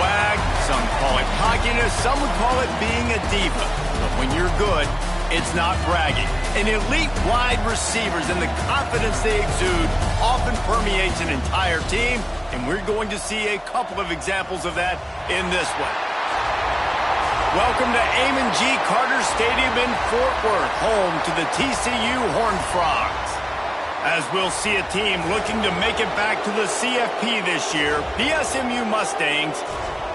swag, some call it cockiness, some would call it being a diva. But when you're good, it's not bragging. An elite wide receivers and the confidence they exude often permeates an entire team, and we're going to see a couple of examples of that in this one. Welcome to Amon G. Carter Stadium in Fort Worth, home to the TCU Horned Frogs. As we'll see a team looking to make it back to the CFP this year, the SMU Mustangs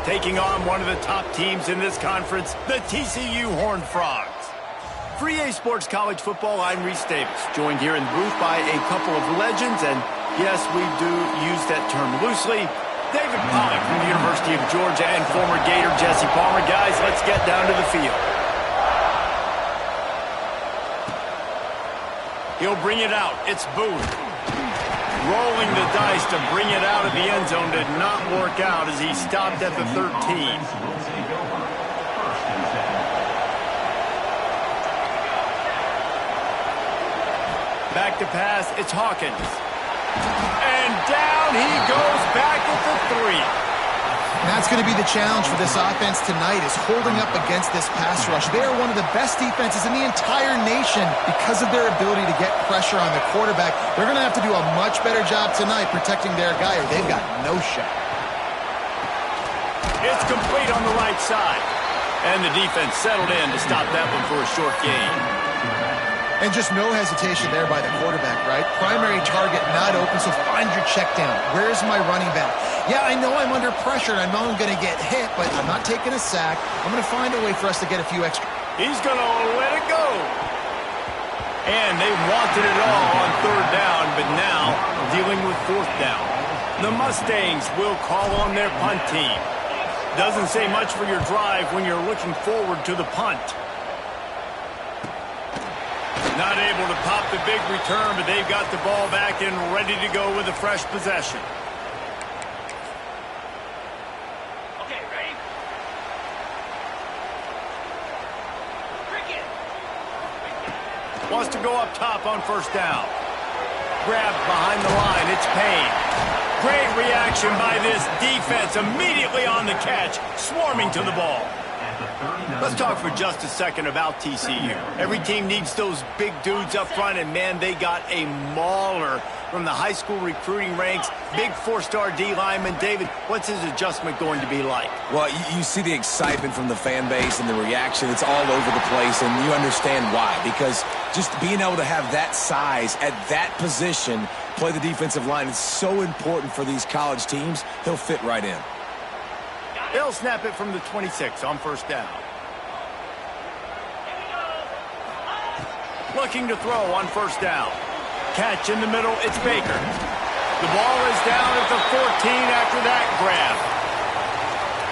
taking on one of the top teams in this conference, the TCU Horned Frogs. For EA Sports College Football, I'm Reese Davis, joined here in the booth by a couple of legends, and yes, we do use that term loosely. David Pollack from the University of Georgia and former Gator Jesse Palmer. Guys, let's get down to the field. He'll bring it out. It's Booth. Rolling the dice to bring it out of the end zone did not work out as he stopped at the 13. Back to pass, it's Hawkins. And down he goes back at the 3. And that's going to be the challenge for this offense tonight, is holding up against this pass rush. They are one of the best defenses in the entire nation because of their ability to get pressure on the quarterback. They're going to have to do a much better job tonight protecting their guy, or they've got no shot. It's complete on the right side. And the defense settled in to stop that one for a short gain. And just no hesitation there by the quarterback, right? Primary target not open, so find your check down. Where's my running back? Yeah, I know I'm under pressure, and I know I'm going to get hit, but I'm not taking a sack. I'm going to find a way for us to get a few extra. He's going to let it go. And they wanted it all on third down, but now dealing with fourth down. The Mustangs will call on their punt team. Doesn't say much for your drive when you're looking forward to the punt. Not able to pop the big return, but they've got the ball back and ready to go with a fresh possession. Okay, ready? Cricket. Wants to go up top on first down. Grabbed behind the line. It's Payne. Great reaction by this defense. Immediately on the catch, swarming to the ball. Let's talk for just a second about TCU. Every team needs those big dudes up front, and man, they got a mauler from the high school recruiting ranks. Big four-star D lineman. David, what's his adjustment going to be like? Well, you see the excitement from the fan base and the reaction. It's all over the place, and you understand why. Because just being able to have that size at that position, play the defensive line, is so important for these college teams. He'll fit right in. They'll snap it from the 26 on first down. Looking to throw on first down. Catch in the middle, it's Baker. The ball is down at the 14 after that grab.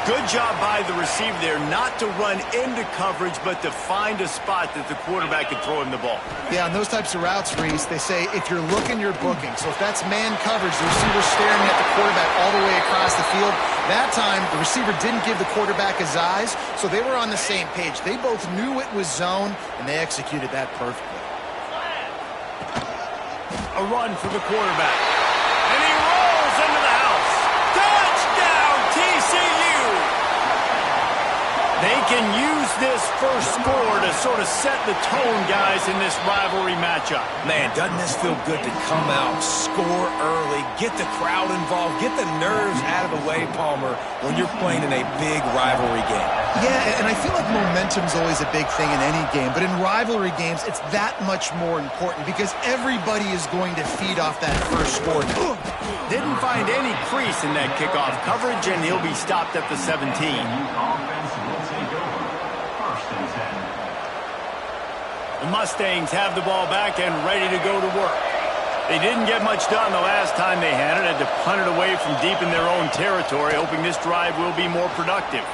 Good job by the receiver there not to run into coverage, but to find a spot that the quarterback can throw him the ball. Yeah, on those types of routes, Reese, they say if you're looking, you're booking. So if that's man coverage, the receiver's staring at the quarterback all the way across the field. That time, the receiver didn't give the quarterback his eyes, so they were on the same page. They both knew it was zone, and they executed that perfectly. A run for the quarterback. And he rolls into the house. Touchdown, TCU! They can use this first score to sort of set the tone, guys, in this rivalry matchup. Man, doesn't this feel good to come out, score early, get the crowd involved, get the nerves out of the way, Palmer, when you're playing in a big rivalry game? Yeah, and I feel like momentum's always a big thing in any game, but in rivalry games, it's that much more important because everybody is going to feed off that first score. Didn't find any crease in that kickoff coverage, and he'll be stopped at the 17. The Mustangs have the ball back and ready to go to work. They didn't get much done the last time they had it. Had to punt it away from deep in their own territory, hoping this drive will be more productive.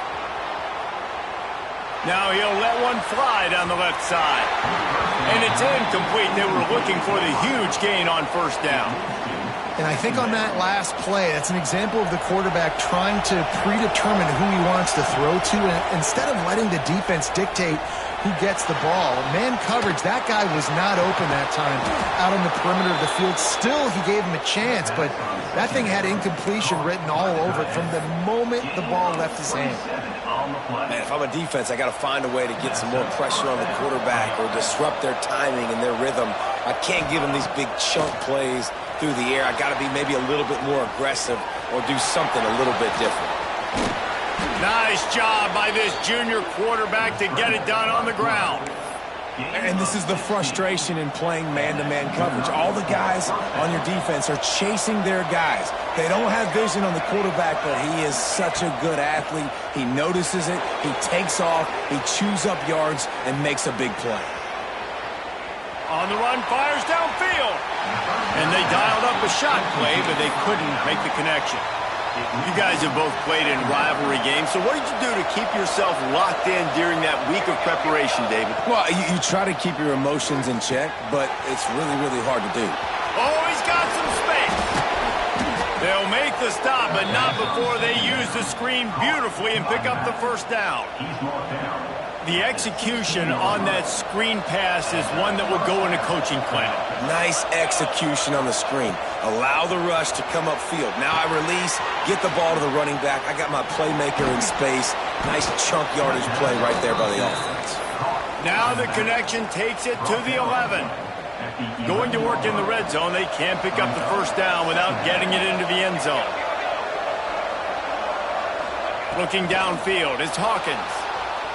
Now he'll let one fly down the left side. And it's incomplete. They were looking for the huge gain on first down. And I think on that last play, that's an example of the quarterback trying to predetermine who he wants to throw to. And instead of letting the defense dictate who gets the ball. Man coverage, that guy was not open that time out on the perimeter of the field. Still, he gave him a chance, but that thing had incompletion written all over it from the moment the ball left his hand. Man, if I'm a defense, I got to find a way to get some more pressure on the quarterback or disrupt their timing and their rhythm. I can't give them these big chunk plays through the air. I got to be maybe a little bit more aggressive or do something a little bit different. Nice job by this junior quarterback to get it done on the ground. And this is the frustration in playing man-to-man coverage. All the guys on your defense are chasing their guys. They don't have vision on the quarterback, but he is such a good athlete. He notices it, he takes off, he chews up yards, and makes a big play. On the run, fires downfield. And they dialed up a shot play, but they couldn't make the connection. You guys have both played in rivalry games, so what did you do to keep yourself locked in during that week of preparation, David? Well, you try to keep your emotions in check, but it's really, really hard to do. Oh, he's got some space. They'll make the stop, but not before they use the screen beautifully and pick up the first down. The execution on that screen pass is one that will go in a coaching clinic. Nice execution on the screen. Allow the rush to come upfield. Now I release, get the ball to the running back. I got my playmaker in space. Nice chunk yardage play right there by the offense. Now the connection takes it to the 11. Going to work in the red zone, they can't pick up the first down without getting it into the end zone. Looking downfield, it's Hawkins.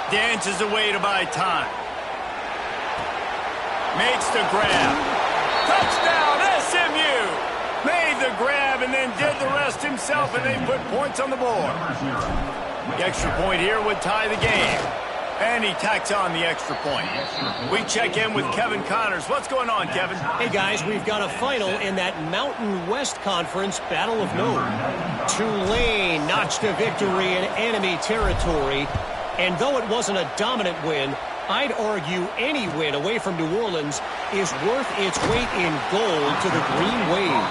Dances away to buy time. Makes the grab. Touchdown, SMU! Made the grab and then did the rest himself, and they put points on the board. The extra point here would tie the game. And he tacks on the extra point. We check in with Kevin Connors. What's going on, Kevin? Hey, guys, we've got a final in that Mountain West Conference Battle of Nome. Tulane notched a victory in enemy territory. And though it wasn't a dominant win, I'd argue any win away from New Orleans is worth its weight in gold to the Green Wave.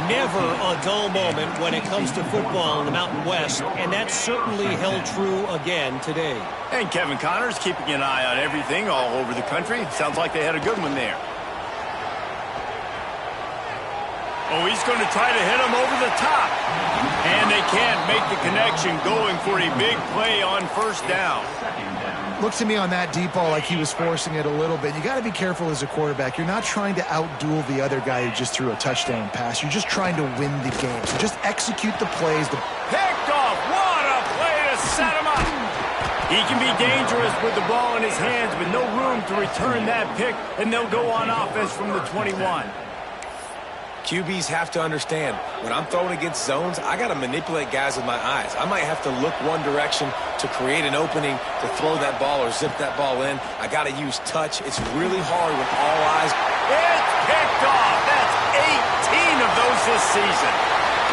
Never a dull moment when it comes to football in the Mountain West, and that certainly held true again today. And Kevin Connors keeping an eye on everything all over the country. Sounds like they had a good one there. Oh, he's going to try to hit him over the top. And they can't make the connection, going for a big play on first down. Looks to me on that deep ball like he was forcing it a little bit. You got to be careful as a quarterback. You're not trying to outduel the other guy who just threw a touchdown pass. You're just trying to win the game. So just execute the plays. Picked off. What a play to set him up. He can be dangerous with the ball in his hands, but no room to return that pick, and they'll go on offense from the 21. QBs have to understand, when I'm throwing against zones, I got to manipulate guys with my eyes. I might have to look one direction to create an opening to throw that ball or zip that ball in. I got to use touch. It's really hard with all eyes. It's picked off. That's 18 of those this season.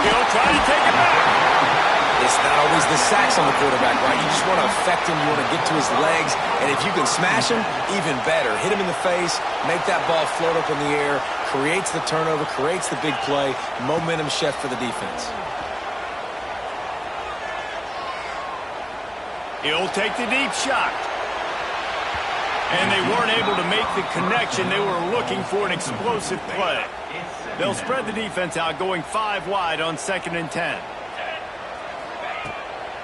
He'll try to take it back. It's not always the sacks on the quarterback, right? You just want to affect him. You want to get to his legs. And if you can smash him, even better. Hit him in the face, make that ball float up in the air, creates the turnover, creates the big play, momentum shift for the defense. He'll take the deep shot. And they weren't able to make the connection. They were looking for an explosive play. They'll spread the defense out, going 5 wide on 2nd and 10.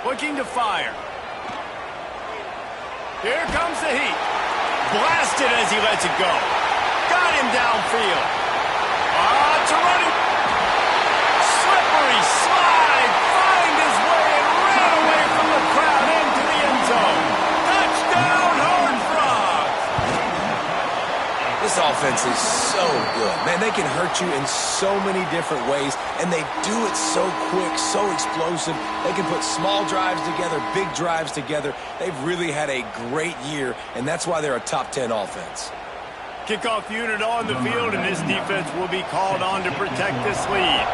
Looking to fire. Here comes the heat. Blasted as he lets it go. Got him downfield. It's a running. Slippery slide. Find his way and ran away from the crowd into the end zone. Touchdown, Horned Frogs. This offense is so good. Man, they can hurt you in so many different ways, and they do it so quick, so explosive. They can put small drives together, big drives together. They've really had a great year, and that's why they're a top 10 offense. Kickoff unit on the field, and this defense will be called on to protect this lead.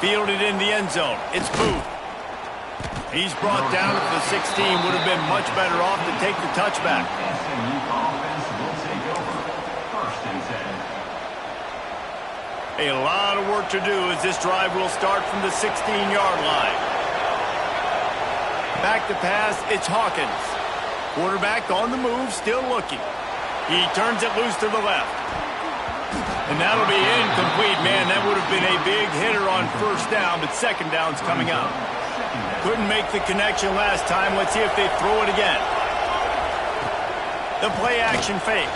Fielded in the end zone. It's Booth. He's brought down at the 16. Would have been much better off to take the touchback. A lot of work to do as this drive will start from the 16-yard line. Back to pass, it's Hawkins. Quarterback on the move, still looking. He turns it loose to the left. And that'll be incomplete, man. That would have been a big hitter on first down, but second down's coming up. Couldn't make the connection last time. Let's see if they throw it again. The play-action fake.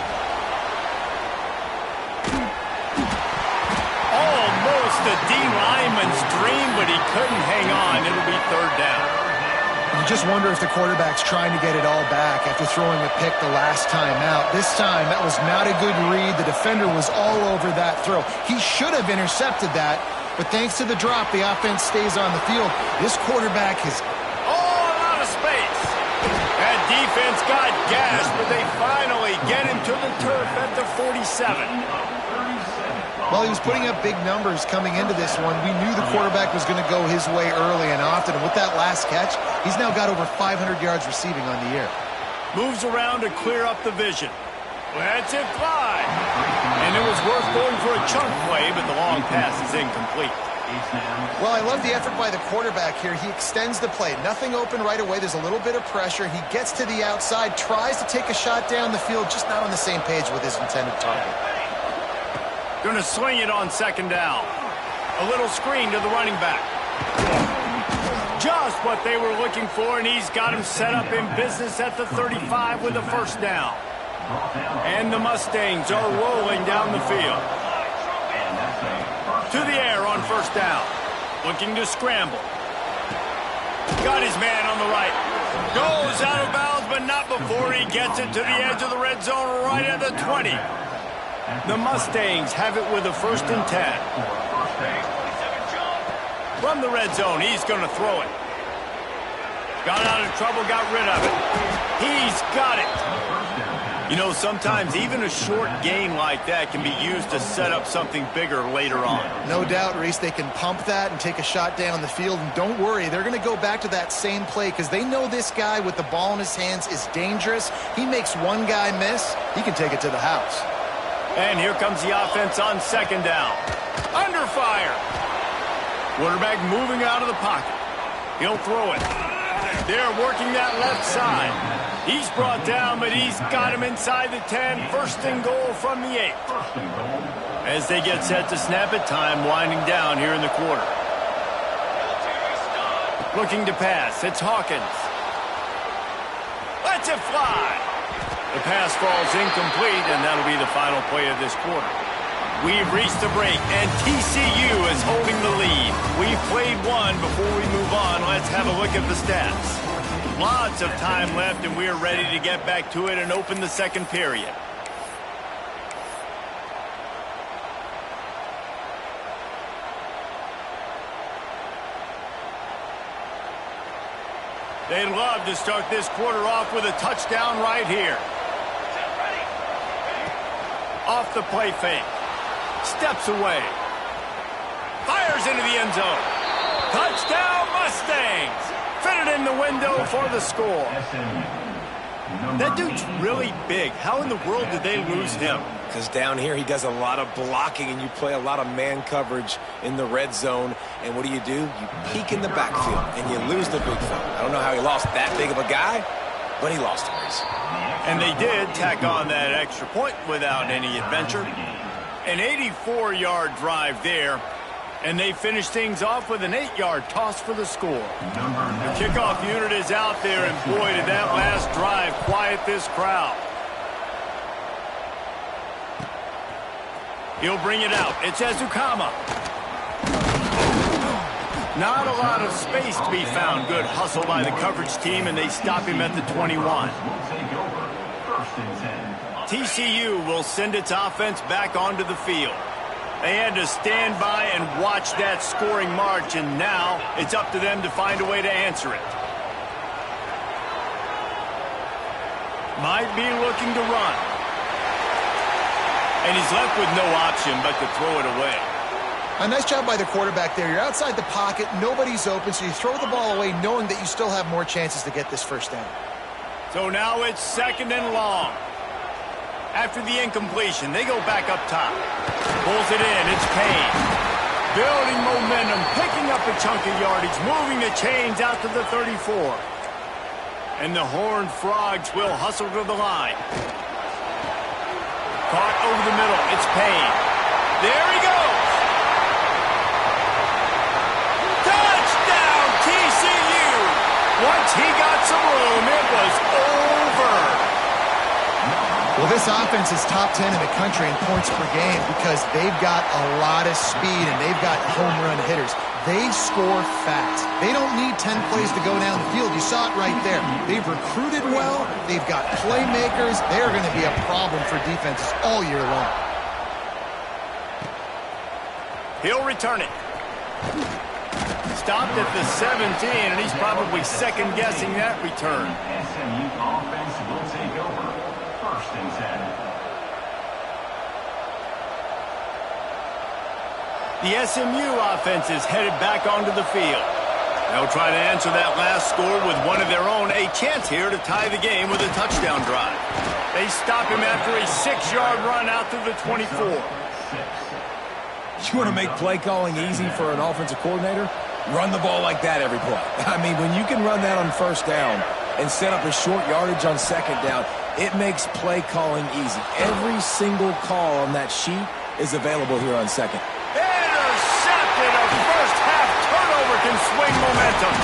Almost a D-lineman's dream, but he couldn't hang on. It'll be third down. You just wonder if the quarterback's trying to get it all back after throwing a pick the last time out. This time, that was not a good read. The defender was all over that throw. He should have intercepted that, but thanks to the drop, the offense stays on the field. This quarterback has... Oh, a lot of space. That defense got gashed, but they finally get him to the turf at the 47. Well, he was putting up big numbers coming into this one. We knew the quarterback was going to go his way early and often. And with that last catch, he's now got over 500 yards receiving on the year. Moves around to clear up the vision. Lets it fly. And it was worth going for a chunk play, but the long pass is incomplete. Well, I love the effort by the quarterback here. He extends the play. Nothing open right away. There's a little bit of pressure. He gets to the outside, tries to take a shot down the field, just not on the same page with his intended target. Going to swing it on second down. A little screen to the running back. Just what they were looking for, and he's got him set up in business at the 35 with a first down. And the Mustangs are rolling down the field. To the air on first down. Looking to scramble. Got his man on the right. Goes out of bounds, but not before he gets it to the edge of the red zone right at the 20. The Mustangs have it with a 1st and 10. From the red zone, he's going to throw it. Got out of trouble, got rid of it. He's got it. You know, sometimes even a short gain like that can be used to set up something bigger later on. No doubt, Reese, they can pump that and take a shot down the field. And don't worry, they're going to go back to that same play because they know this guy with the ball in his hands is dangerous. He makes one guy miss, he can take it to the house. And here comes the offense on second down. Under fire. Quarterback moving out of the pocket. He'll throw it. They're working that left side. He's brought down, but he's got him inside the 10. 1st and goal from the 8. As they get set to snap it, time winding down here in the quarter. Looking to pass. It's Hawkins. Lets it fly. The pass falls incomplete, and that'll be the final play of this quarter. We've reached the break, and TCU is holding the lead. We've played one. Before we move on, let's have a look at the stats. Lots of time left, and we're ready to get back to it and open the second period. They'd love to start this quarter off with a touchdown right here. Off the play fake. Steps away. Fires into the end zone. Touchdown Mustangs. Fitted in the window for the score. That dude's really big. How in the world did they lose him? Because down here he does a lot of blocking and you play a lot of man coverage in the red zone. And what do? You peek in the backfield and you lose the big fella. I don't know how he lost that big of a guy, but he lost him. And they did tack on that extra point without any adventure. An 84-yard drive there. And they finish things off with an 8-yard toss for the score. The kickoff unit is out there, and boy, did that last drive quiet this crowd. He'll bring it out. It's Ezukama. Not a lot of space to be found. Good hustle by the coverage team, and they stop him at the 21. TCU will send its offense back onto the field. They had to stand by and watch that scoring march, and now it's up to them to find a way to answer it. Might be looking to run. And he's left with no option but to throw it away. A nice job by the quarterback there. You're outside the pocket, nobody's open, so you throw the ball away knowing that you still have more chances to get this first down. So now it's 2nd and long. After the incompletion, they go back up top. Pulls it in. It's Payne. Building momentum, picking up a chunk of yardage, moving the chains out to the 34. And the Horned Frogs will hustle to the line. Caught over the middle. It's Payne. There he goes. Touchdown, TCU. Once he got some room, it was over. Well, this offense is top 10 in the country in points per game because they've got a lot of speed and they've got home run hitters. They score fast. They don't need 10 plays to go down the field. You saw it right there. They've recruited well. They've got playmakers. They're going to be a problem for defenses all year long. He'll return it. Stopped at the 17, and he's probably second-guessing that return. SMU offense will take over. 1st and 10. The SMU offense is headed back onto the field. They'll try to answer that last score with one of their own. A chance here to tie the game with a touchdown drive. They stop him after a 6-yard run out to the 24. You want to make play calling easy for an offensive coordinator? Run the ball like that every play. I mean, when you can run that on 1st down and set up a short yardage on 2nd down, it makes play calling easy. Every single call on that sheet is available here on 2nd. Intercepted. A first-half turnover can swing momentum.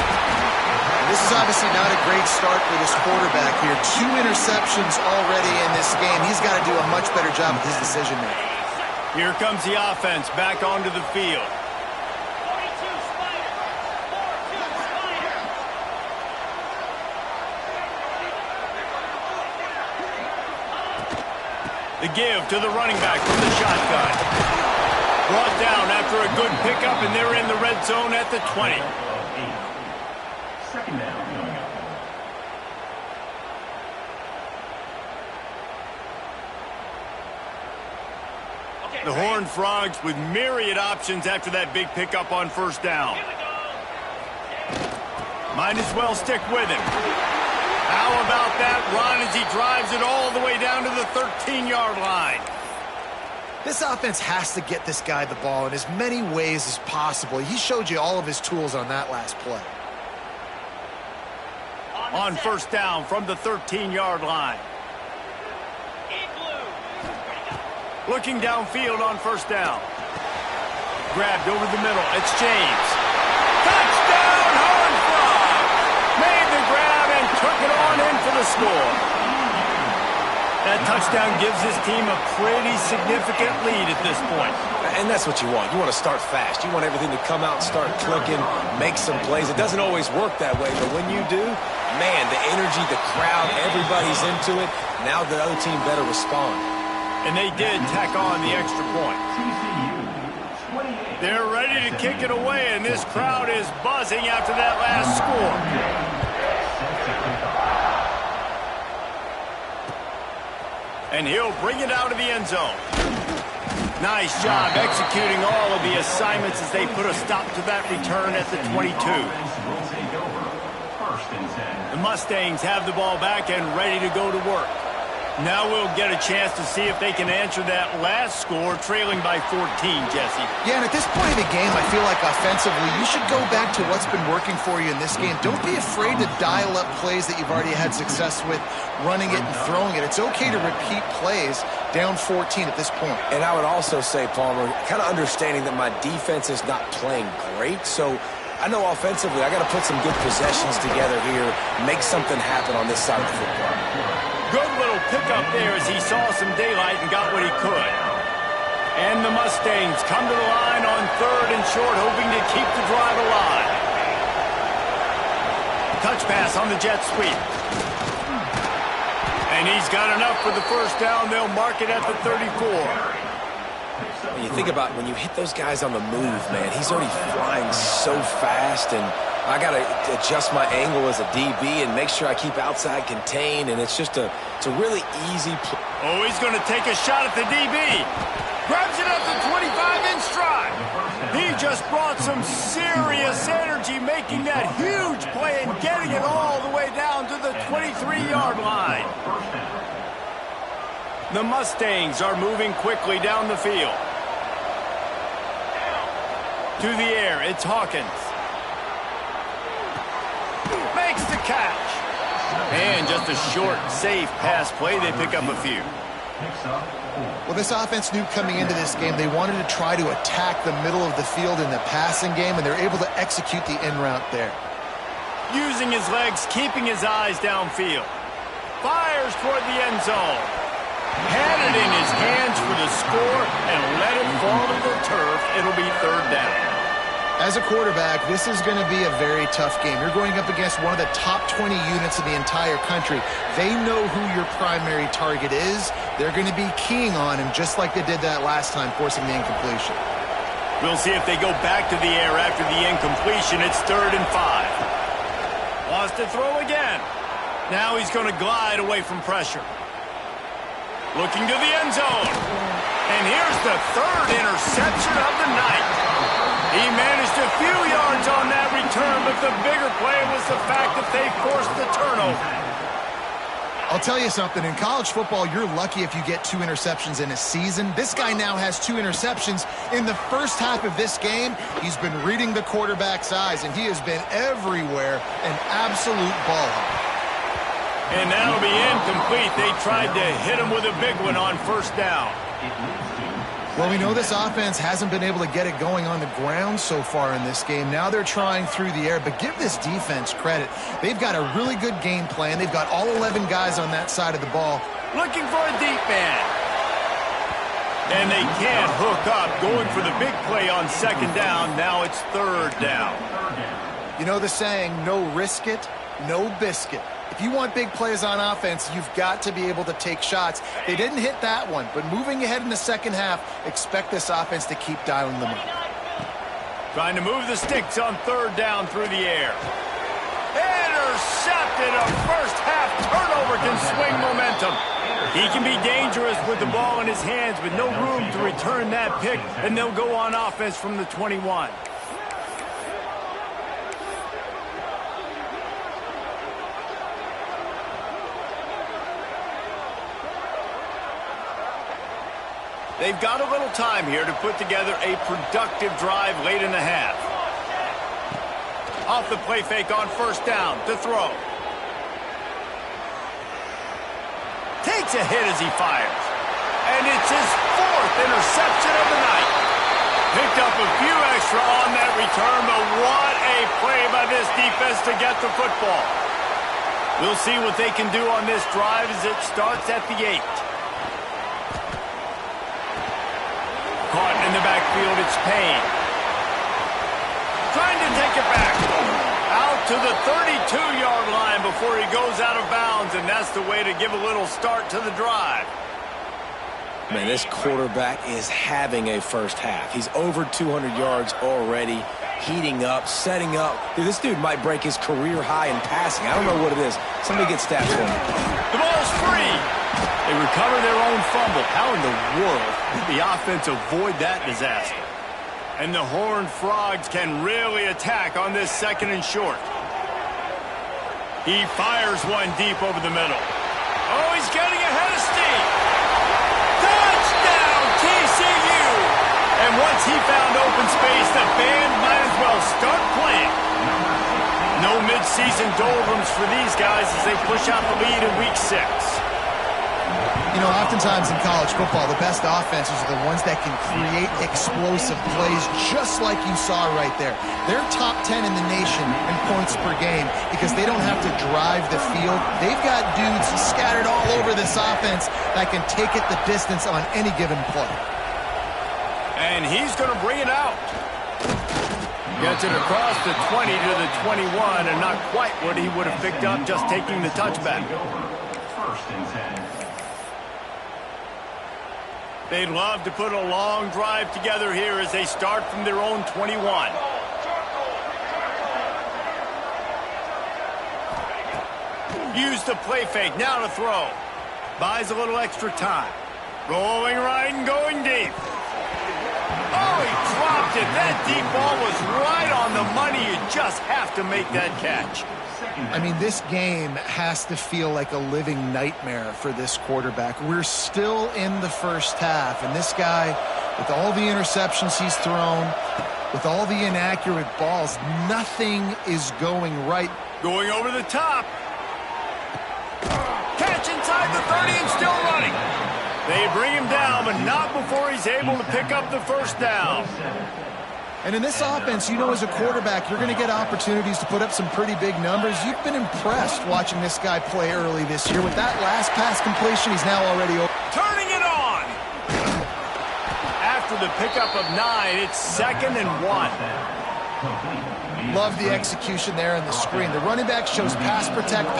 This is obviously not a great start for this quarterback here. 2 interceptions already in this game. He's got to do a much better job with his decision-making. Here comes the offense back onto the field. 42 Spider. 42 Spider. The give to the running back from the shotgun. Brought down after a good pickup, and they're in the red zone at the 20. 2nd down coming up. The Horned Frogs with myriad options after that big pickup on 1st down. Might as well stick with him. How about that run as he drives it all the way down to the 13-yard line? This offense has to get this guy the ball in as many ways as possible. He showed you all of his tools on that last play. On 1st down from the 13-yard line. Looking downfield on 1st down. Grabbed over the middle. It's James. Touchdown, Horned Frogs! Made the grab and took it on in for the score. That touchdown gives his team a pretty significant lead at this point. And that's what you want. You want to start fast. You want everything to come out and start clicking, make some plays. It doesn't always work that way, but when you do, man, the energy, the crowd, everybody's into it. Now the other team better respond. And they did tack on the extra point. They're ready to kick it away, and this crowd is buzzing after that last score. And he'll bring it out of the end zone. Nice job executing all of the assignments as they put a stop to that return at the 22. The Mustangs have the ball back and ready to go to work. Now we'll get a chance to see if they can answer that last score, trailing by 14, Jesse. Yeah, and at this point in the game, I feel like offensively, you should go back to what's been working for you in this game. Don't be afraid to dial up plays that you've already had success with, running it and throwing it. It's okay to repeat plays down 14 at this point. And I would also say, Palmer, kind of understanding that my defense is not playing great, so I know offensively I got to put some good possessions together here, make something happen on this side of the football. Good little pickup there as he saw some daylight and got what he could. And the Mustangs come to the line on 3rd and short, hoping to keep the drive alive. Touch pass on the jet sweep. And he's got enough for the 1st down. They'll mark it at the 34. When you think about when you hit those guys on the move, man, he's already flying so fast, and I got to adjust my angle as a DB and make sure I keep outside contained, and it's just it's a really easy play. Oh, he's going to take a shot at the DB. Grabs it at the 25 in stride. He just brought some serious energy, making that huge play and getting it all the way down to the 23-yard line. The Mustangs are moving quickly down the field. To the air, it's Hawkins. Makes the catch. And just a short, safe pass play. They pick up a few. Well, this offense knew coming into this game they wanted to try to attack the middle of the field in the passing game, and they're able to execute the in route there. Using his legs, keeping his eyes downfield. Fires toward the end zone. Had it in his hands for the score and let it fall to the turf. It'll be third down. As a quarterback, this is going to be a very tough game. You're going up against one of the top 20 units in the entire country. They know who your primary target is. They're going to be keying on him just like they did that last time, forcing the incompletion. We'll see if they go back to the air after the incompletion. It's 3rd and 5. Wants to throw again. Now he's going to glide away from pressure. Looking to the end zone. And here's the 3rd interception of the night. He managed a few yards on that return, but the bigger play was the fact that they forced the turnover. I'll tell you something. In college football, you're lucky if you get 2 interceptions in a season. This guy now has 2 interceptions. In the first half of this game, he's been reading the quarterback's eyes, and he has been everywhere, an absolute ball hawk. And that'll be incomplete. They tried to hit him with a big one on 1st down. Well, we know this offense hasn't been able to get it going on the ground so far in this game. Now they're trying through the air, but give this defense credit. They've got a really good game plan. They've got all 11 guys on that side of the ball. Looking for a deep man. And they can't hook up. Going for the big play on 2nd down. Now it's 3rd down. You know the saying, no risk it, no biscuit. If you want big plays on offense, you've got to be able to take shots. They didn't hit that one, but moving ahead in the second half, expect this offense to keep dialing them up. Trying to move the sticks on 3rd down through the air. Intercepted. A first half turnover can swing momentum. He can be dangerous with the ball in his hands, but no room to return that pick, and they'll go on offense from the 21. They've got a little time here to put together a productive drive late in the half. Off the play fake on 1st down to throw. Takes a hit as he fires. And it's his 4th interception of the night. Picked up a few extra on that return, but what a play by this defense to get the football. We'll see what they can do on this drive as it starts at the 8. Caught in the backfield, it's Payne. Trying to take it back. Out to the 32-yard line before he goes out of bounds, and that's the way to give a little start to the drive. Man, this quarterback is having a first half. He's over 200 yards already, heating up, setting up. Dude, this dude might break his career high in passing. I don't know what it is. Somebody get stats for me. The ball's free. They recover their own fumble. How in the world did the offense avoid that disaster? And the Horned Frogs can really attack on this 2nd and short. He fires one deep over the middle. Oh, he's getting ahead of steam. Touchdown, TCU! And once he found open space, the band might as well start playing. No mid-season doldrums for these guys as they push out the lead in Week 6. You know, oftentimes in college football, the best offenses are the ones that can create explosive plays just like you saw right there. They're top 10 in the nation in points per game because they don't have to drive the field. They've got dudes scattered all over this offense that can take it the distance on any given play. And he's going to bring it out. Gets it across the 20 to the 21, and not quite what he would have picked up just taking the touchback. 1st and 10. They'd love to put a long drive together here as they start from their own 21. Use the play fake, now to throw. Buys a little extra time. Rolling right and going deep. Oh, he dropped it. That deep ball was right on the money. You just have to make that catch. I mean, this game has to feel like a living nightmare for this quarterback. We're still in the first half, and this guy, with all the interceptions he's thrown, with all the inaccurate balls, nothing is going right. Going over the top. Catch inside the 30 and still running. They bring him down, but not before he's able to pick up the first down. And in this offense, you know, as a quarterback, you're going to get opportunities to put up some pretty big numbers. You've been impressed watching this guy play early this year. With that last pass completion, he's now already over. Turning it on. After the pickup of 9, it's 2nd and 1. Love the execution there in the screen. The running back shows pass protect,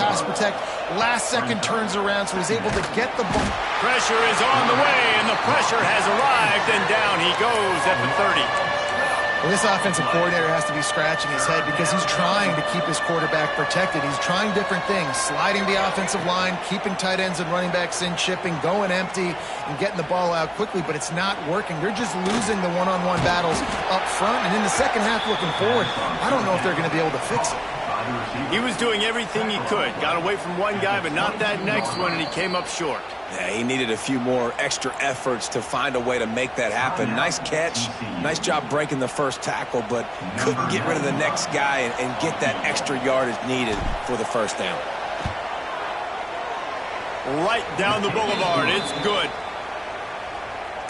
last second turns around, so he's able to get the ball. Pressure is on the way, and the pressure has arrived, and down he goes at the 30. Well, this offensive coordinator has to be scratching his head because he's trying to keep his quarterback protected. He's trying different things, sliding the offensive line, keeping tight ends and running backs in, chipping, going empty, and getting the ball out quickly, but it's not working. They're just losing the one-on-one battles up front, and in the second half looking forward, I don't know if they're going to be able to fix it. He was doing everything he could. Got away from one guy, but not that next one, and he came up short. Yeah, he needed a few more extra efforts to find a way to make that happen. Nice catch. Nice job breaking the first tackle, but couldn't get rid of the next guy and get that extra yardage needed for the first down. Right down the boulevard. It's good.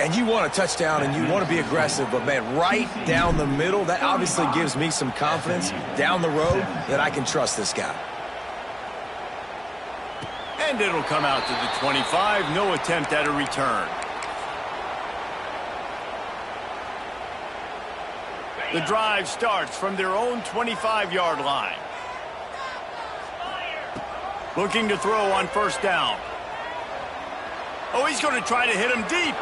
And you want a touchdown and you want to be aggressive, but, man, right down the middle, that obviously gives me some confidence down the road that I can trust this guy. And it'll come out to the 25. No attempt at a return. The drive starts from their own 25-yard line. Looking to throw on first down. Oh, he's going to try to hit him deep.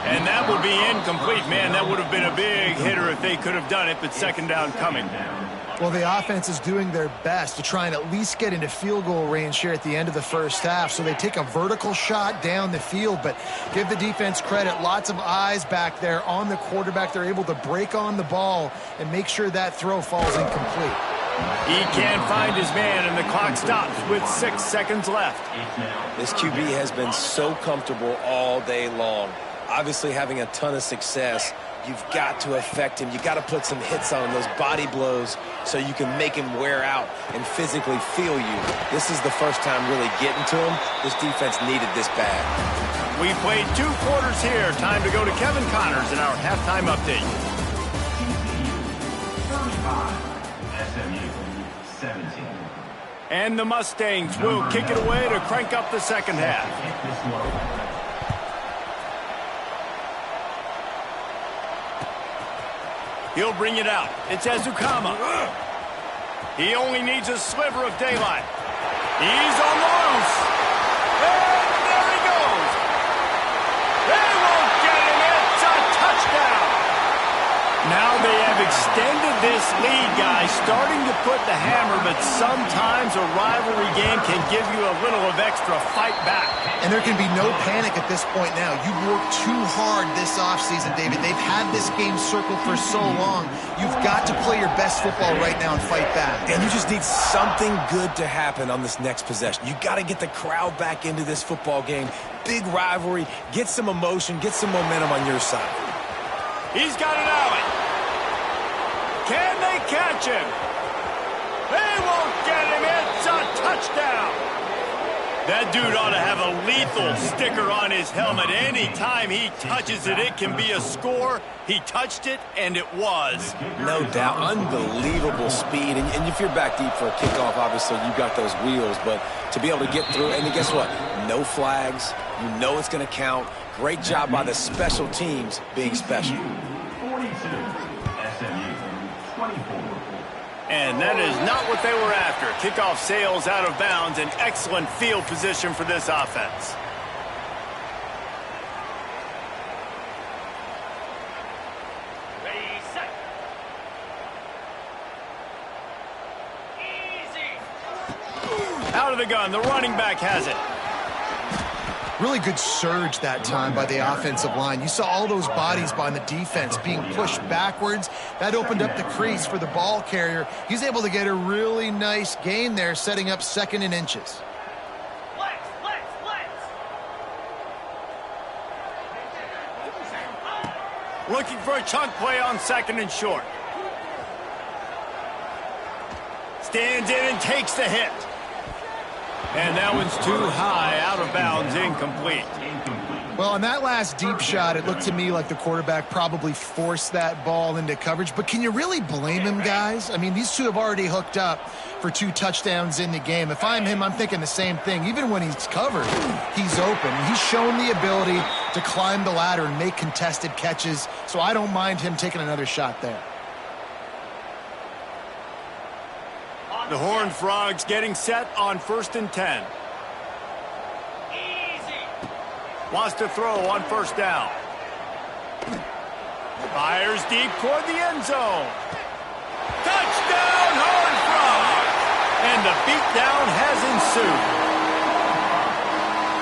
And that will be incomplete. Man, that would have been a big hitter if they could have done it, but second down coming. Well, the offense is doing their best to try and at least get into field goal range here at the end of the first half. So they take a vertical shot down the field, but give the defense credit. Lots of eyes back there on the quarterback. They're able to break on the ball and make sure that throw falls incomplete. He can't find his man, and the clock stops with 6 seconds left. This QB has been so comfortable all day long. Obviously having a ton of success. You've got to affect him. You've got to put some hits on him, those body blows, so you can make him wear out and physically feel you. This is the first time really getting to him. This defense needed this bad. We played 2 quarters here. Time to go to Kevin Connors in our halftime update. SMU 17. And the Mustangs will kick it away to crank up the second half. He'll bring it out. It's Ezukama. He only needs a sliver of daylight. He's on the loose. And there he goes. They won't get him. It's a touchdown. Now they have extended this lead, guys, starting to put the hammer, but sometimes a rivalry game can give you a little of extra fight back. And there can be no panic at this point now. You've worked too hard this offseason, David. They've had this game circled for so long. You've got to play your best football right now and fight back. And you just need something good to happen on this next possession. You got to get the crowd back into this football game. Big rivalry. Get some emotion. Get some momentum on your side. He's got it out. Can they catch him? They won't get him. It's a touchdown. That dude ought to have a lethal sticker on his helmet. Anytime he touches it, it can be a score. He touched it, and it was. No doubt. Unbelievable speed. And if you're back deep for a kickoff, obviously you've got those wheels. But to be able to get through, and guess what? No flags. You know it's going to count. Great job by the special teams being special. 42. SMU 24. And that is not what they were after. Kickoff sails out of bounds. An excellent field position for this offense. Ready, set. Easy. Out of the gun. The running back has it. Really good surge that time by the offensive line. You saw all those bodies by the defense being pushed backwards. That opened up the crease for the ball carrier. He's able to get a really nice gain there, setting up 2nd and inches. Looking for a chunk play on 2nd and short. Stands in and takes the hit. And that one's too high, out of bounds, incomplete. Well, on that last deep shot, it looked to me like the quarterback probably forced that ball into coverage. But can you really blame him, guys? I mean, these two have already hooked up for 2 touchdowns in the game. If I'm him, I'm thinking the same thing. Even when he's covered, he's open. He's shown the ability to climb the ladder and make contested catches, so I don't mind him taking another shot there. The Horned Frogs getting set on 1st and 10. Wants to throw on 1st down. Fires deep toward the end zone. Touchdown, Horned Frogs! And the beatdown has ensued.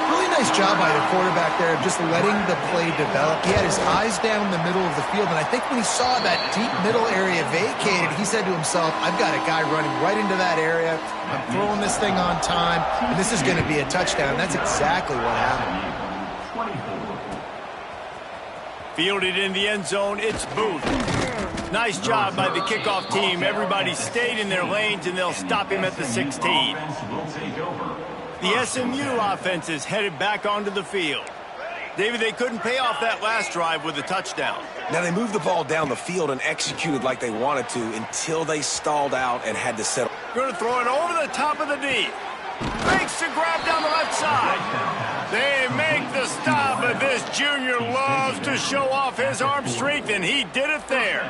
Really nice job by the quarterback there of just letting the play develop. He had his eyes down the middle of the field, and I think when he saw that deep middle area vacated, he said to himself, I've got a guy running right into that area. I'm throwing this thing on time, and this is going to be a touchdown. That's exactly what happened. Fielded in the end zone, it's Booth. Nice job by the kickoff team. Everybody stayed in their lanes, and they'll stop him at the 16. The SMU offense is headed back onto the field. David, they couldn't pay off that last drive with a touchdown. Now, they moved the ball down the field and executed like they wanted to until they stalled out and had to settle. Going to throw it over the top of the D. Makes the grab down the left side. They make the stop, but this junior loves to show off his arm strength, and he did it there.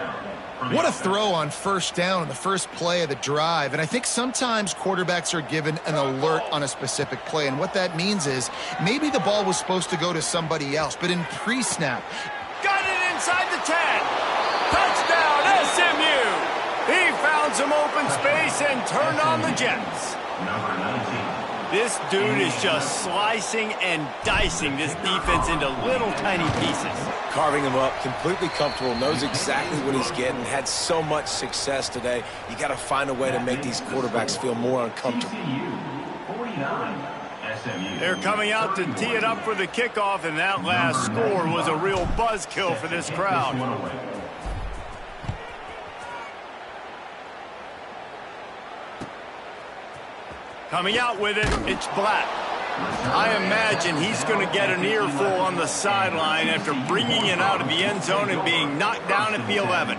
What a throw on 1st down in the first play of the drive. And I think sometimes quarterbacks are given an alert on a specific play. And what that means is maybe the ball was supposed to go to somebody else, but in pre-snap. Got it inside the 10. Touchdown, SMU. He found some open space and turned on the Jets. Number 19. This dude is just slicing and dicing this defense into little tiny pieces. Carving him up, completely comfortable, knows exactly what he's getting, had so much success today. You got to find a way to make these quarterbacks feel more uncomfortable. TCU 49. SMU. They're coming out to tee it up for the kickoff, and that last score was a real buzzkill for this crowd. Coming out with it, it's Black. I imagine he's going to get an earful on the sideline after bringing it out of the end zone and being knocked down at the 11.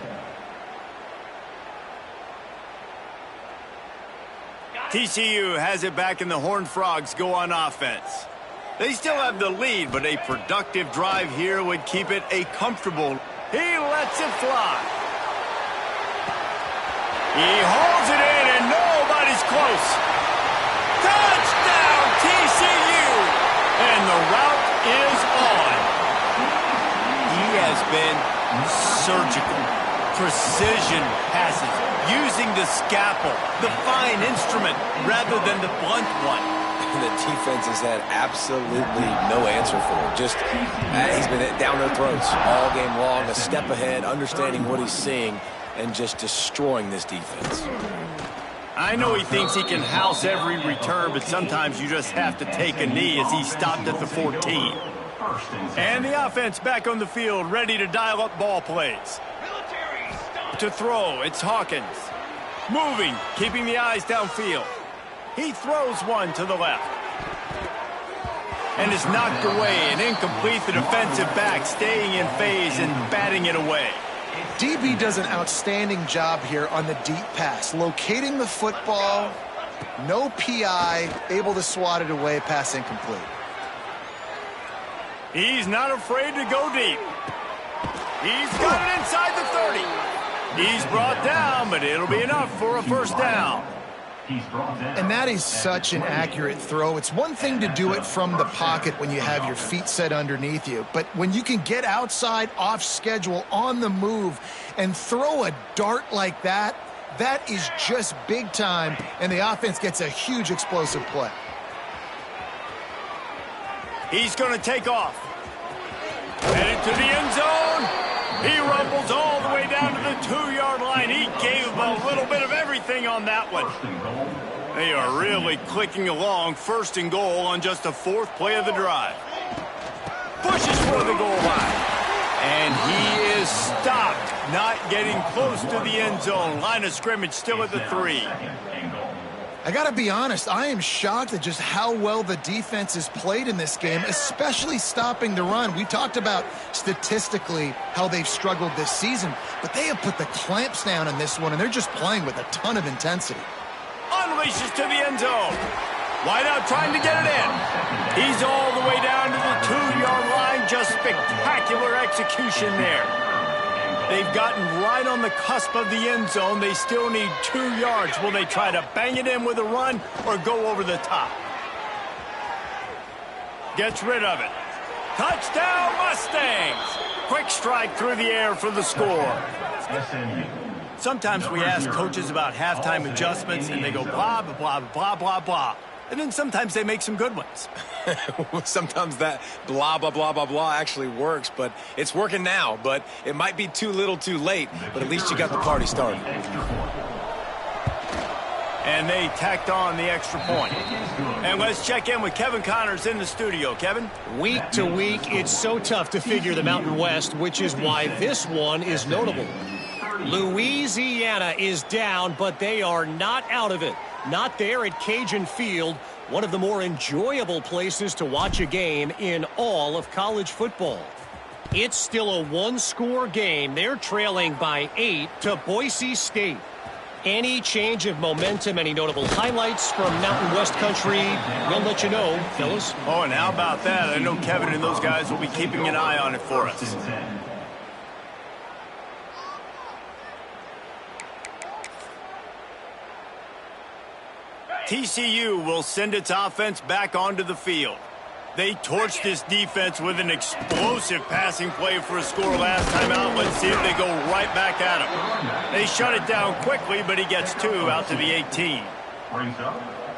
TCU has it back, and the Horned Frogs go on offense. They still have the lead, but a productive drive here would keep it a comfortable. He lets it fly. He holds it in, and nobody's close. Touchdown, TCU! And the route is on. He has been surgical. Precision passes, using the scalpel, the fine instrument, rather than the blunt one. The defense has had absolutely no answer for it. Just, he's been down their throats all game long, a step ahead, understanding what he's seeing, and just destroying this defense. I know he thinks he can house every return, but sometimes you just have to take a knee as he stopped at the 14. And the offense back on the field, ready to dial up ball plays. To throw, it's Hawkins. Moving, keeping the eyes downfield. He throws one to the left. And is knocked away and incomplete. The defensive back staying in phase and batting it away. DB does an outstanding job here on the deep pass, locating the football, no PI, able to swat it away, pass incomplete. He's not afraid to go deep. He's got it inside the 30. He's brought down, but it'll be enough for a 1st down. And that is such an accurate throw. It's one thing to do it from the pocket when you have your feet set underneath you, but when you can get outside, off schedule, on the move, and throw a dart like that, that is just big time, and the offense gets a huge explosive play. He's going to take off. Headed to the end zone. He rumbles all the way down to the 2-yard line. He gave a little bit of everything on that one. They are really clicking along. 1st and goal on just the 4th play of the drive. Pushes for the goal line. And he is stopped, not getting close to the end zone. Line of scrimmage still at the 3. I got to be honest, I am shocked at just how well the defense has played in this game, especially stopping the run. We talked about statistically how they've struggled this season, but they have put the clamps down in this one, and they're just playing with a ton of intensity. Unleashes to the end zone. Wide out trying to get it in. He's all the way down to the 2-yard line. Just spectacular execution there. They've gotten right on the cusp of the end zone. They still need 2 yards. Will they try to bang it in with a run or go over the top? Gets rid of it. Touchdown Mustangs! Quick strike through the air for the score. Sometimes we ask coaches about halftime adjustments and they go blah, blah, blah, blah, blah, blah. And then sometimes they make some good ones. Sometimes that blah, blah, blah, blah, blah actually works, but it's working now. But it might be too little too late, but at least you got the party started. And they tacked on the extra point. And let's check in with Kevin Connors in the studio. Kevin? Week to week, it's so tough to figure the Mountain West, which is why this one is notable. Louisiana is down, but they are not out of it. Not there at Cajun Field, one of the more enjoyable places to watch a game in all of college football. It's still a one-score game. They're trailing by 8 to Boise State. Any change of momentum, any notable highlights from Mountain West country, we'll let you know, fellas. Oh, and how about that? I know Kevin and those guys will be keeping an eye on it for us. TCU will send its offense back onto the field. They torched this defense with an explosive passing play for a score last time out. Let's see if they go right back at him. They shut it down quickly, but he gets 2 out to the 18.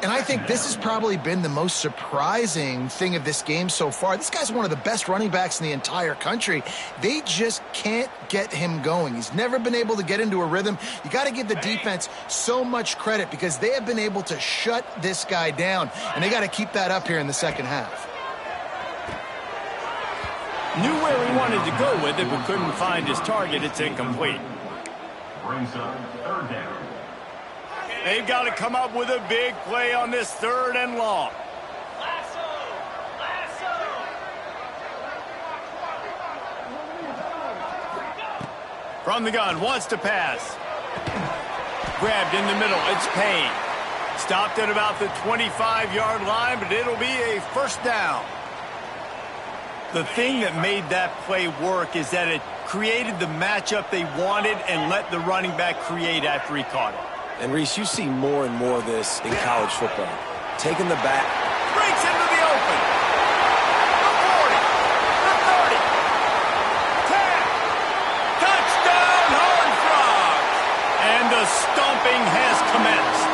And I think this has probably been the most surprising thing of this game so far. This guy's one of the best running backs in the entire country. They just can't get him going. He's never been able to get into a rhythm. You got to give the defense so much credit because they have been able to shut this guy down, and they got to keep that up here in the second half. Knew where he wanted to go with it, but couldn't find his target. It's incomplete. Brings up 3rd down. They've got to come up with a big play on this 3rd and long. From the gun, wants to pass. Grabbed in the middle, it's Payne. Stopped at about the 25-yard line, but it'll be a 1st down. The thing that made that play work is that it created the matchup they wanted and let the running back create after he caught it. And, Reese, you see more and more of this in college football. Taking the back. Breaks into the open. The 40. The 30. 10. Touchdown, Horned Frogs. And the stomping has commenced.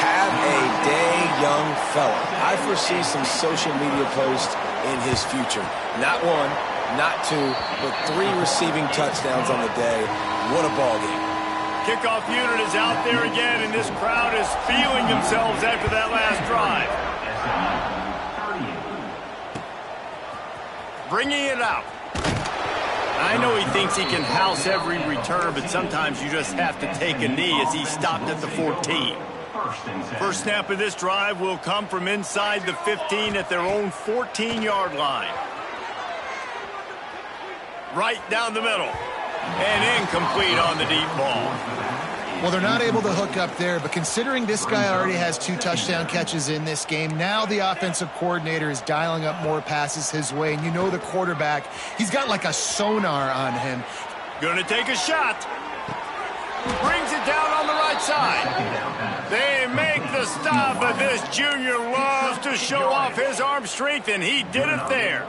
Have a day, young fella. I foresee some social media posts in his future. Not 1, not 2, but 3 receiving touchdowns on the day. What a ball game. Kickoff unit is out there again, and this crowd is feeling themselves after that last drive. Bringing it out. I know he thinks he can house every return, but sometimes you just have to take a knee as he stopped at the 14. First snap of this drive will come from inside the 15 at their own 14-yard line. Right down the middle. And incomplete on the deep ball. Well, they're not able to hook up there, but considering this guy already has 2 touchdown catches in this game, now the offensive coordinator is dialing up more passes his way, and you know the quarterback, he's got like a sonar on him. Gonna take a shot. Brings it down on the right side. They make the stop, but this junior loves to show off his arm strength, and he did it there.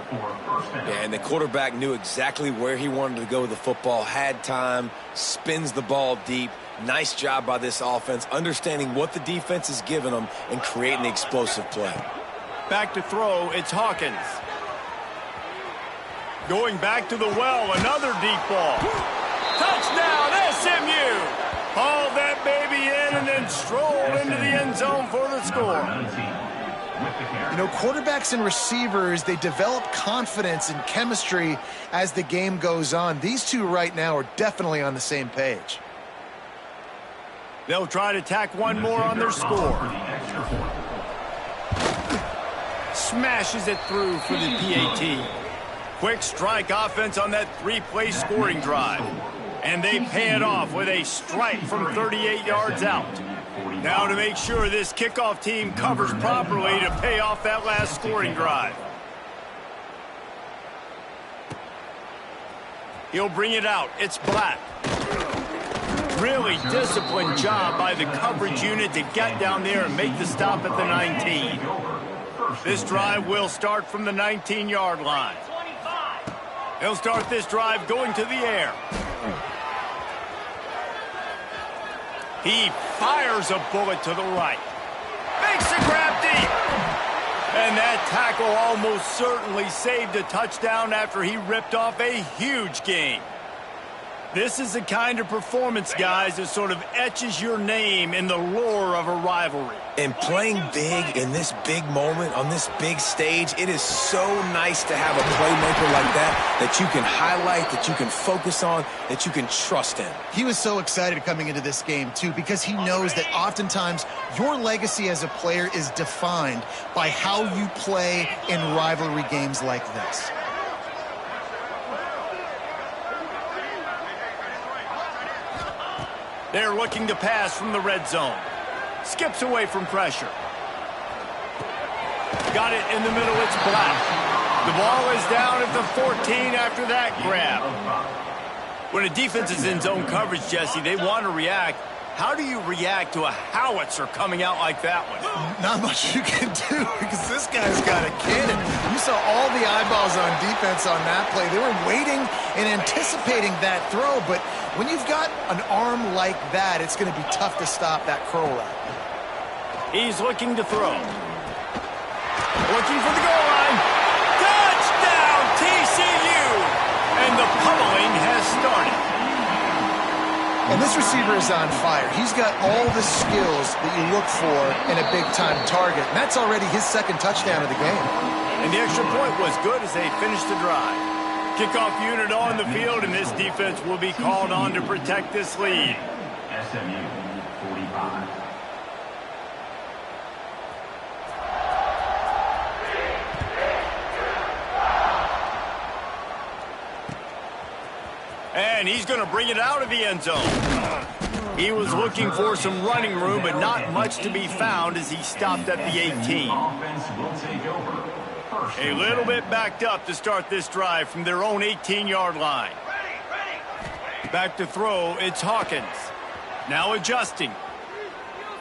Yeah, and the quarterback knew exactly where he wanted to go with the football, had time, spins the ball deep. Nice job by this offense, understanding what the defense is giving them and creating the explosive play. Back to throw, it's Hawkins. Going back to the well, another deep ball. Touchdown, SMU! Hauled that baby in and then strolled into the end zone for the score. You know, quarterbacks and receivers, they develop confidence and chemistry as the game goes on. These two right now are definitely on the same page. They'll try to tack one more on their score. Smashes it through for the PAT. Quick strike offense on that three-play scoring drive. And they pay it off with a strike from 38 yards out. Now to make sure this kickoff team covers properly to pay off that last scoring drive. He'll bring it out. It's Black. Really disciplined job by the coverage unit to get down there and make the stop at the 19. This drive will start from the 19-yard line. He'll start this drive going to the air. He fires a bullet to the right. Makes the grab deep. And that tackle almost certainly saved a touchdown after he ripped off a huge gain. This is the kind of performance, guys, that sort of etches your name in the lore of a rivalry. And playing big in this big moment, on this big stage, it is so nice to have a playmaker like that you can highlight, that you can focus on, that you can trust in. He was so excited coming into this game, too, because he knows that oftentimes your legacy as a player is defined by how you play in rivalry games like this. They're looking to pass from the red zone. Skips away from pressure. Got it in the middle, it's Black. The ball is down at the 14 after that grab. When a defense is in zone coverage, Jesse, they want to react. How do you react to a howitzer coming out like that one? Not much you can do because this guy's got a cannon. You saw all the eyeballs on defense on that play. They were waiting and anticipating that throw, but when you've got an arm like that, it's going to be tough to stop that curl route. He's looking to throw. Looking for the goal line. Touchdown, TCU! And the pummeling has started. And this receiver is on fire. He's got all the skills that you look for in a big-time target. And that's already his second touchdown of the game. And the extra point was good as they finished the drive. Kickoff unit on the field, and this defense will be called on to protect this lead. SMU 45. And he's going to bring it out of the end zone. He was looking for some running room, but not much to be found as he stopped at the 18. A little bit backed up to start this drive from their own 18-yard line. Back to throw, it's Hawkins. Now adjusting.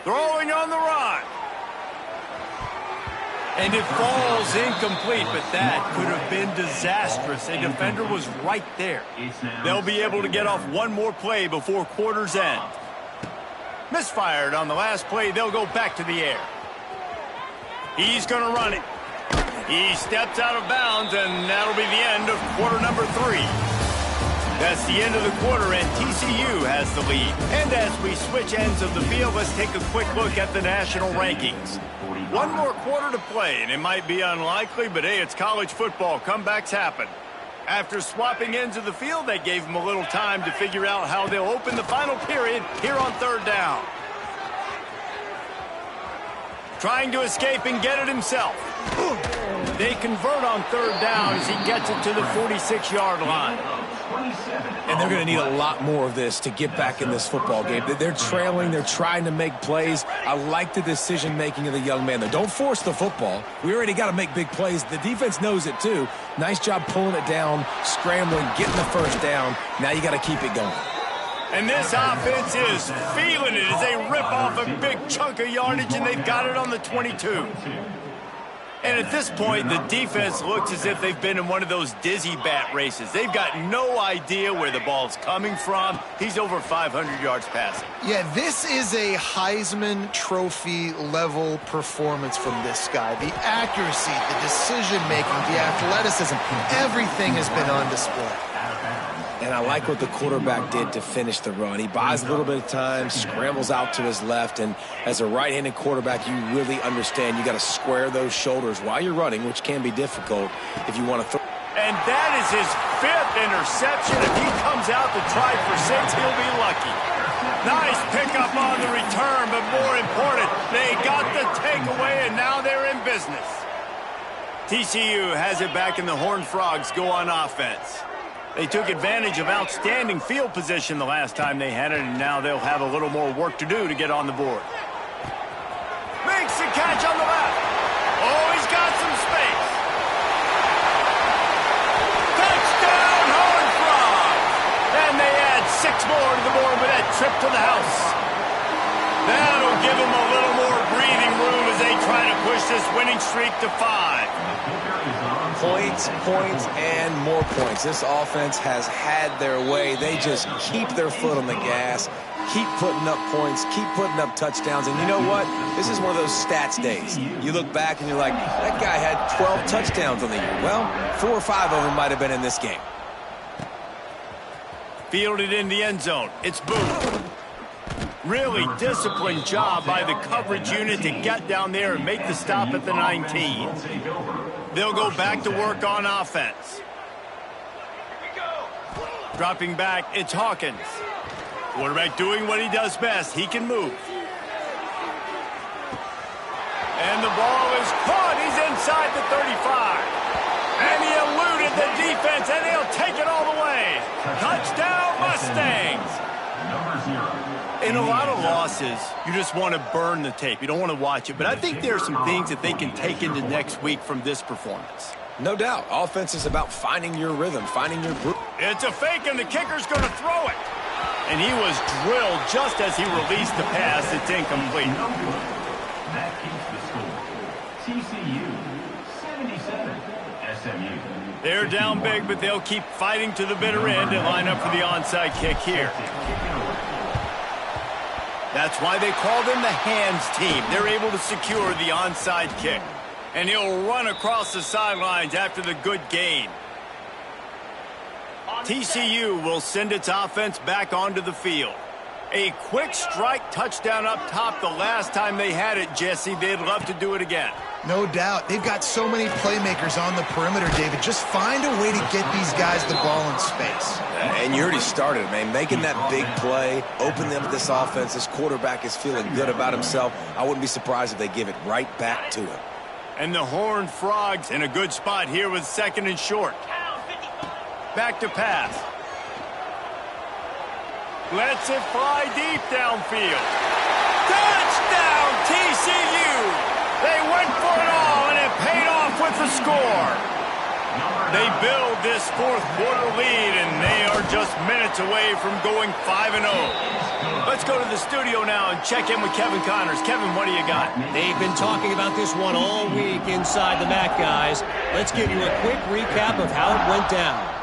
Throwing on the run. And it falls incomplete, but that could have been disastrous. A defender was right there. They'll be able to get off one more play before quarter's end. Misfired on the last play. They'll go back to the air. He's going to run it. He steps out of bounds, and that'll be the end of quarter number 3. That's the end of the quarter, and TCU has the lead. And as we switch ends of the field, let's take a quick look at the national rankings. One more quarter to play, and it might be unlikely, but hey, it's college football. Comebacks happen. After swapping ends of the field, that gave them a little time to figure out how they'll open the final period here on third down. Trying to escape and get it himself. They convert on third down as he gets it to the 46-yard line. And they're going to need a lot more of this to get back in this football game. They're trailing. They're trying to make plays. I like the decision-making of the young man, though. Don't force the football. We already got to make big plays. The defense knows it, too. Nice job pulling it down, scrambling, getting the first down. Now you got to keep it going. And this offense is feeling it as they rip off a big chunk of yardage, and they've got it on the 22. And at this point, the defense looks as if they've been in one of those dizzy bat races. They've got no idea where the ball's coming from. He's over 500 yards passing. Yeah, this is a Heisman Trophy level performance from this guy. The accuracy, the decision-making, the athleticism, everything has been on display. And I like what the quarterback did to finish the run. He buys a little bit of time, scrambles out to his left, and as a right-handed quarterback, you really understand you got to square those shoulders while you're running, which can be difficult if you want to throw. And that is his 5th interception. If he comes out to try for 6, he'll be lucky. Nice pickup on the return, but more important, they got the takeaway, and now they're in business. TCU has it back, and the Horned Frogs go on offense. They took advantage of outstanding field position the last time they had it, and now they'll have a little more work to do to get on the board. Makes the catch on the left. Oh, he's got some space. Touchdown, Horned Frogs! And they add 6 more to the board with that trip to the house. That'll give them a little more breathing room as they try to push this winning streak to 5. Points, and more points. This offense has had their way. They just keep their foot on the gas, keep putting up points, keep putting up touchdowns. And you know what? This is one of those stats days. You look back and you're like, that guy had 12 touchdowns on the year. Well, 4 or 5 of them might have been in this game. Fielded in the end zone. It's Booth. Really disciplined job by the coverage unit to get down there and make the stop at the 19. They'll go back to work on offense. Dropping back, it's Hawkins. Quarterback doing what he does best. He can move. And the ball is caught. He's inside the 35. And he eluded the defense, and he'll take it all the way. Touchdown, Mustangs. In a lot of losses, you just want to burn the tape. You don't want to watch it. But I think there are some things that they can take into next week from this performance. No doubt. Offense is about finding your rhythm, finding your groove. It's a fake, and the kicker's going to throw it. And he was drilled just as he released the pass. It's incomplete. That keeps the score. TCU 77, SMU. They're down big, but they'll keep fighting to the bitter end and line up for the onside kick here. That's why they call them the hands team. They're able to secure the onside kick. And he'll run across the sidelines after the good gain. TCU will send its offense back onto the field. A quick strike touchdown up top the last time they had it, Jesse. They'd love to do it again. No doubt. They've got so many playmakers on the perimeter, David. Just find a way to get these guys the ball in space. And you already started, man. Making that big play, open them with this offense. This quarterback is feeling good about himself. I wouldn't be surprised if they give it right back to him. And the Horned Frogs in a good spot here with 2nd and short. Back to pass. Lets it fly deep downfield. Touchdown, TCU! They went for it all, and it paid off with the score. They build this 4th quarter lead, and they are just minutes away from going 5-0. Let's go to the studio now and check in with Kevin Connors. Kevin, what do you got? They've been talking about this one all week inside the MAC, guys. Let's give you a quick recap of how it went down.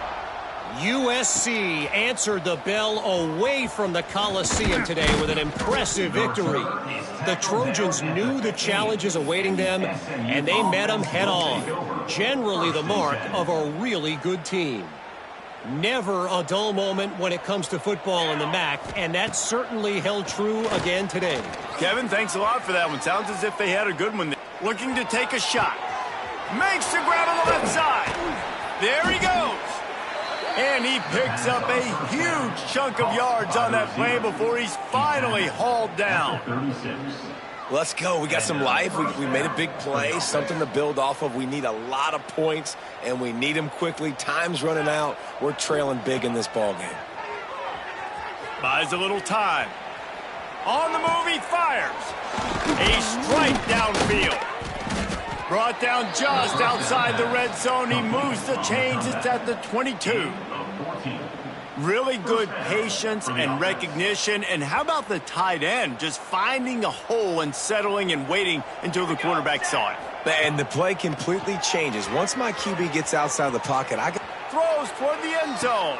USC answered the bell away from the Coliseum today with an impressive victory. The Trojans knew the challenges awaiting them, and they met them head-on. Generally the mark of a really good team. Never a dull moment when it comes to football in the MAC, and that certainly held true again today. Kevin, thanks a lot for that one. Sounds as if they had a good one. Looking to take a shot. Makes the grab on the left side. There he goes. And he picks up a huge chunk of yards on that play before he's finally hauled down. 36. Let's go. We got some life. We made a big play, something to build off of. We need a lot of points, and we need them quickly. Time's running out. We're trailing big in this ball game. Buys a little time. On the move, he fires. A strike downfield. Brought down just outside the red zone. He moves the chains. It's at the 22. Really good patience and recognition. And how about the tight end? Just finding a hole and settling and waiting until the quarterback saw it. And the play completely changes. Once my QB gets outside of the pocket, I can... Throws toward the end zone.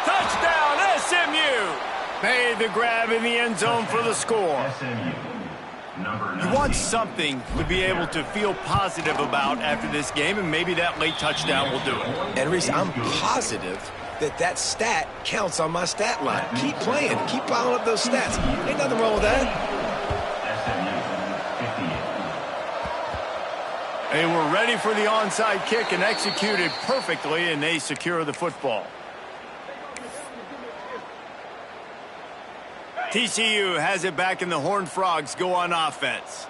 Touchdown, SMU! Made the grab in the end zone for the score. You want something to be able to feel positive about after this game, and maybe that late touchdown will do it. And, Reese, I'm positive that stat counts on my stat line. Keep playing. Keep piling up those stats. Ain't nothing wrong with that. They were ready for the onside kick and executed perfectly, and they secure the football. TCU has it back, and the Horned Frogs go on offense.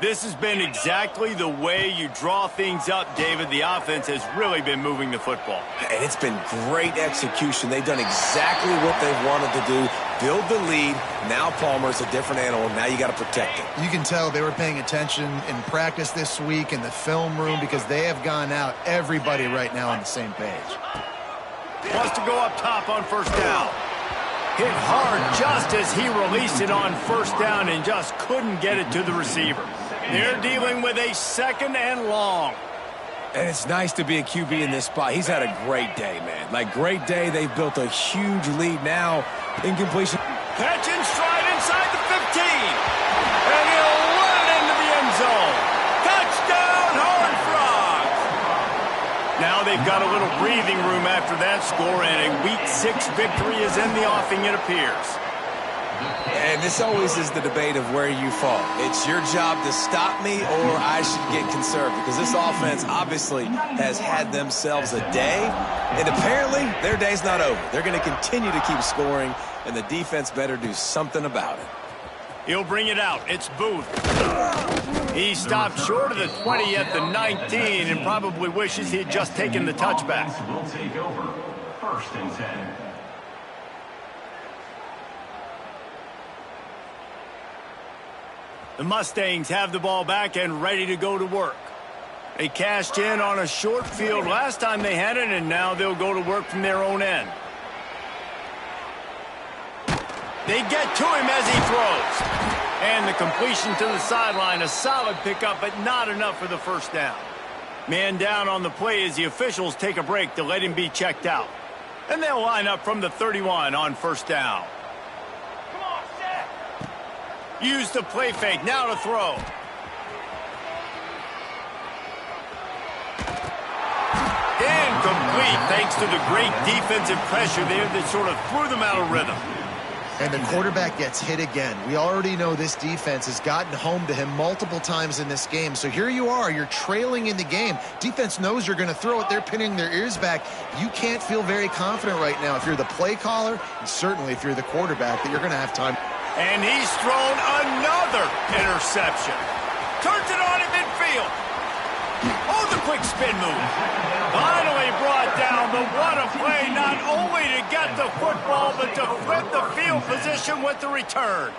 This has been exactly the way you draw things up, David. The offense has really been moving the football. And it's been great execution. They've done exactly what they've wanted to do. Build the lead. Now Palmer's a different animal. Now you got to protect it. You can tell they were paying attention in practice this week in the film room because they have gone out, everybody right now on the same page. Wants to go up top on first down. Hit hard just as he released it on first down and just couldn't get it to the receiver. They're dealing with a second and long. And it's nice to be a QB in this spot. He's had a great day, man. Like, great day. They've built a huge lead now. Incompletion. Catch and stride inside the 15. And he'll run it into the end zone. Touchdown, Horned Frogs. Now they've got a little breathing room after that score, and a Week 6 victory is in the offing, it appears. And this always is the debate of where you fall. It's your job to stop me, or I should get conservative, because this offense obviously has had themselves a day, and apparently their day's not over. They're going to continue to keep scoring, and the defense better do something about it. He'll bring it out. It's Booth. He stopped short of the 20 at the 19 and probably wishes he had just taken the touchback. Will take over. 1st and 10. The Mustangs have the ball back and ready to go to work. They cashed in on a short field last time they had it, and now they'll go to work from their own end. They get to him as he throws. And the completion to the sideline, a solid pickup, but not enough for the first down. Man down on the play as the officials take a break to let him be checked out. And they'll line up from the 31 on first down. Use the play fake, now to throw. Incomplete, thanks to the great defensive pressure there that sort of threw them out of rhythm. And the quarterback gets hit again. We already know this defense has gotten home to him multiple times in this game. So here you are, you're trailing in the game. Defense knows you're going to throw it. They're pinning their ears back. You can't feel very confident right now if you're the play caller, and certainly if you're the quarterback, that you're going to have time. And he's thrown another interception. Turns it on in midfield. Oh, the quick spin move. Finally brought down, but what a play, not only to get the football, but to flip the field position with the return.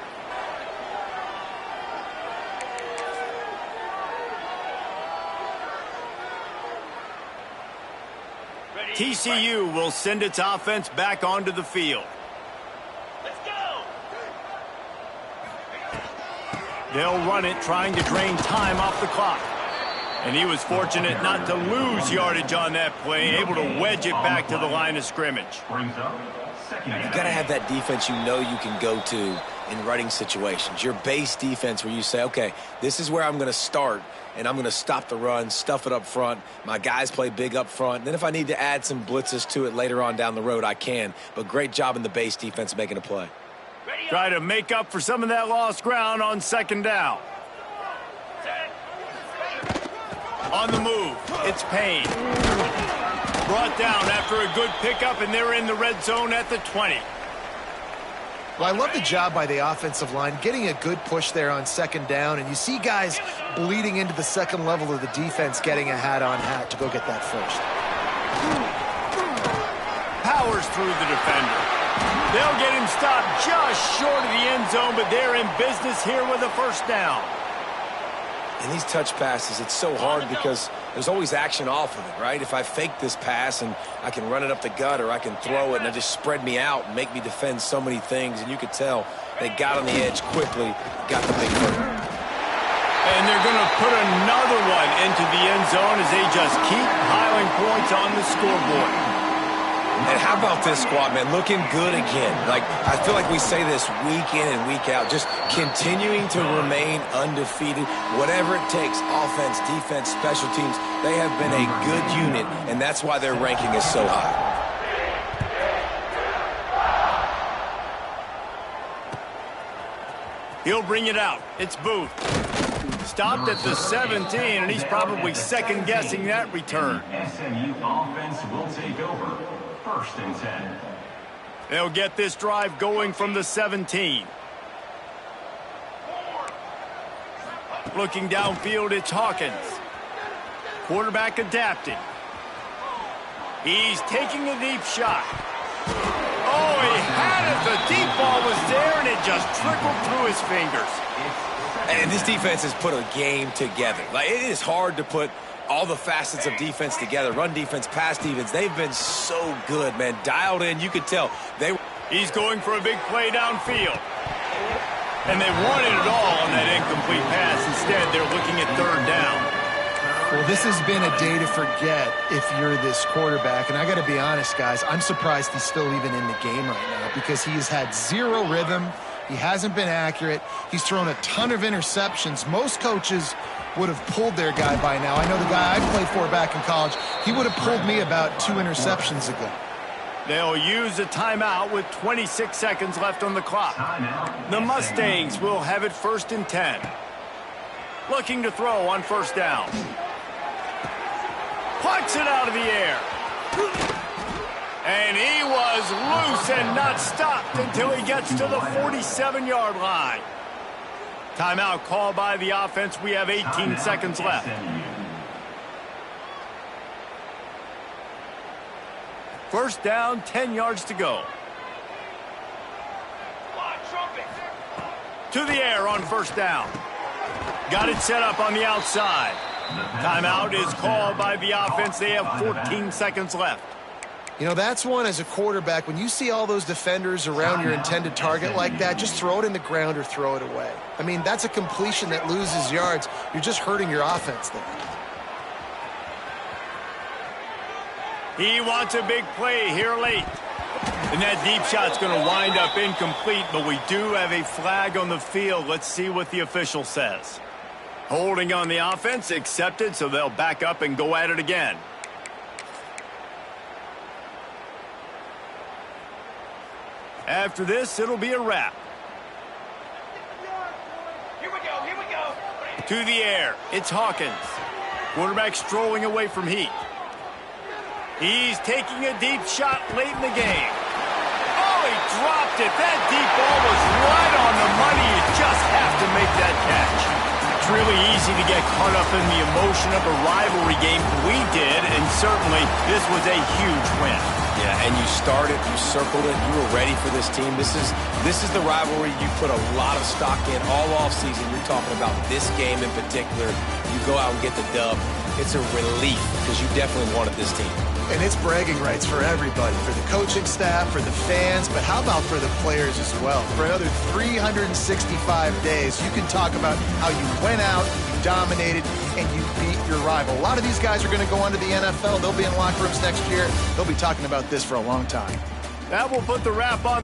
TCU will send its offense back onto the field. They'll run it, trying to drain time off the clock. And he was fortunate not to lose yardage on that play, able to wedge it back to the line of scrimmage. Brings up second. You've got to have that defense you know you can go to in running situations. Your base defense where you say, okay, this is where I'm going to start, and I'm going to stop the run, stuff it up front. My guys play big up front. And then if I need to add some blitzes to it later on down the road, I can. But great job in the base defense making a play. Try to make up for some of that lost ground on second down. On the move, it's Payne. Brought down after a good pickup, and they're in the red zone at the 20. Well, I love the job by the offensive line, getting a good push there on second down, and you see guys bleeding into the second level of the defense, getting a hat-on-hat to go get that first. Powers through the defender. They'll get him stopped just short of the end zone, but they're in business here with a first down. And these touch passes, it's so hard because there's always action off of it, right? If I fake this pass and I can run it up the gut, or I can throw it and it just spread me out and make me defend so many things, and you could tell they got on the edge quickly, got the big hurt. And they're going to put another one into the end zone as they just keep piling points on the scoreboard. And how about this squad, man? Looking good again. Like, I feel like we say this week in and week out, just continuing to remain undefeated. Whatever it takes, offense, defense, special teams, they have been a good unit, and that's why their ranking is so high. He'll bring it out. It's Booth. Stopped at the 17, and he's probably second-guessing that return. SMU offense will take over. 1st and 10. They'll get this drive going from the 17. Looking downfield, it's Hawkins. Quarterback adapting. He's taking a deep shot. Oh, he had it. The deep ball was there, and it just trickled through his fingers. And this defense has put a game together. Like, it is hard to put all the facets of defense together. Run defense, pass defense. They've been so good, man. Dialed in. You could tell. He's going for a big play downfield. And they wanted it all on that incomplete pass. Instead, they're looking at 3rd down. Well, this has been a day to forget if you're this quarterback. And I got to be honest, guys, I'm surprised he's still even in the game right now because he has had zero rhythm. He hasn't been accurate. He's thrown a ton of interceptions. Most coaches would have pulled their guy by now. I know the guy I played for back in college, he would have pulled me about 2 interceptions ago. They'll use a timeout with 26 seconds left on the clock. The Mustangs will have it 1st and 10. Looking to throw on 1st down. Plucks it out of the air. And he was loose and not stopped until he gets to the 47-yard line. Timeout called by the offense. We have 18 seconds left. 1st down, 10 yards to go. To the air on 1st down. Got it set up on the outside. Timeout is called by the offense. They have 14 seconds left. You know, that's one as a quarterback. When you see all those defenders around your intended target like that, just throw it in the ground or throw it away. I mean, that's a completion that loses yards. You're just hurting your offense there. He wants a big play here late. And that deep shot's going to wind up incomplete, but we do have a flag on the field. Let's see what the official says. Holding on the offense, accepted, so they'll back up and go at it again. After this, it'll be a wrap. Here we go. To the air, it's Hawkins. Quarterback strolling away from Heat. He's taking a deep shot late in the game. Oh, he dropped it. That deep ball was right on the money. You just have to make that catch. It's really easy to get caught up in the emotion of a rivalry game. We did, and certainly this was a huge win. Yeah, and you started, you circled it, you were ready for this team. This is the rivalry you put a lot of stock in all offseason. You're talking about this game in particular. You go out and get the dub. It's a relief because you definitely wanted this team. And it's bragging rights for everybody, for the coaching staff, for the fans, but how about for the players as well? For another 365 days, you can talk about how you went out, you dominated, and you beat your rival. A lot of these guys are going to go on to the NFL. They'll be in locker rooms next year. They'll be talking about this for a long time. That will put the wrap on.